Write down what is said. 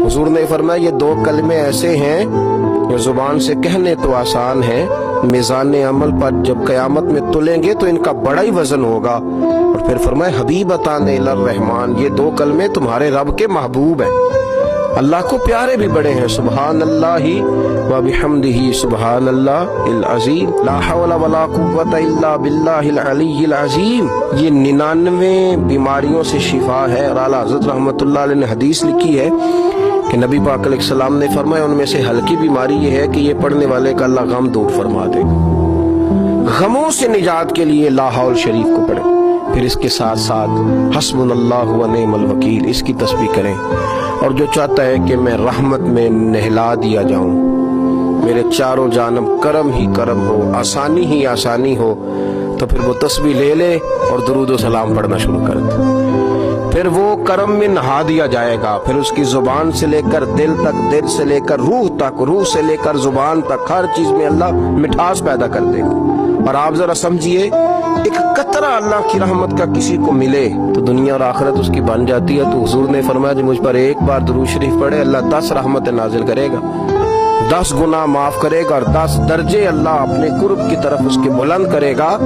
हुजूर ने फरमाया ये दो कलमे ऐसे हैं जो जुबान से कहने तो आसान है, मिजान अमल पर जब कयामत में तुलेंगे तो इनका बड़ा ही वजन होगा। और फिर फरमाया हबीबतान इलर रहमान, ये दो कलमे तुम्हारे रब के महबूब हैं, अल्लाह को प्यारे भी बड़े हैं। सुबहान अल्लाहि व बिहम्दिही सुबहान अल्लाहिल अज़ीम, ला हौला वला कुव्वता इल्ला बिल्लाहिल अलिय्यिल अज़ीम। ये 99 बीमारियों से शिफा है। और आला हज़रत रहमतुल्लाह अलैह ने हदीस लिखी है कि नबी पाक अलैहिस्सलाम ने फरमाया उनमें से हल्की बीमारी ये है कि ये पढ़ने वाले का अल्लाह गम दूर फरमा दे। गमों से निजात के लिए ला हौल शरीफ को पढ़ें, फिर इसके साथ साथ हस्बुनल्लाहु व निअमल वकील इसकी तस्बीह करें। और जो चाहता है कि मैं रहमत में नहला दिया जाऊं, मेरे चारों जानब करम ही करम हो, आसानी ही आसानी हो, तो फिर वो तस्बीह ले ले और दुरूद व सलाम पढ़ना शुरू कर दे। फिर वो करम में नहा दिया जाएगा। फिर उसकी जुबान से लेकर दिल तक, दिल से लेकर रूह तक, रूह से लेकर जुबान तक, हर चीज में अल्लाह मिठास पैदा कर देगा। और आप जरा समझिए, एक कतरा अल्लाह की रहमत का किसी को मिले तो दुनिया और आखिरत उसकी बन जाती है। तो हुजूर ने फरमाया जो मुझ पर एक बार दुरूद शरीफ पढ़े, अल्लाह 10 रहमतें नाजिल करेगा, 10 गुनाह माफ करेगा और 10 दर्जे अल्लाह अपने कुर्ब की तरफ उसके बुलंद करेगा।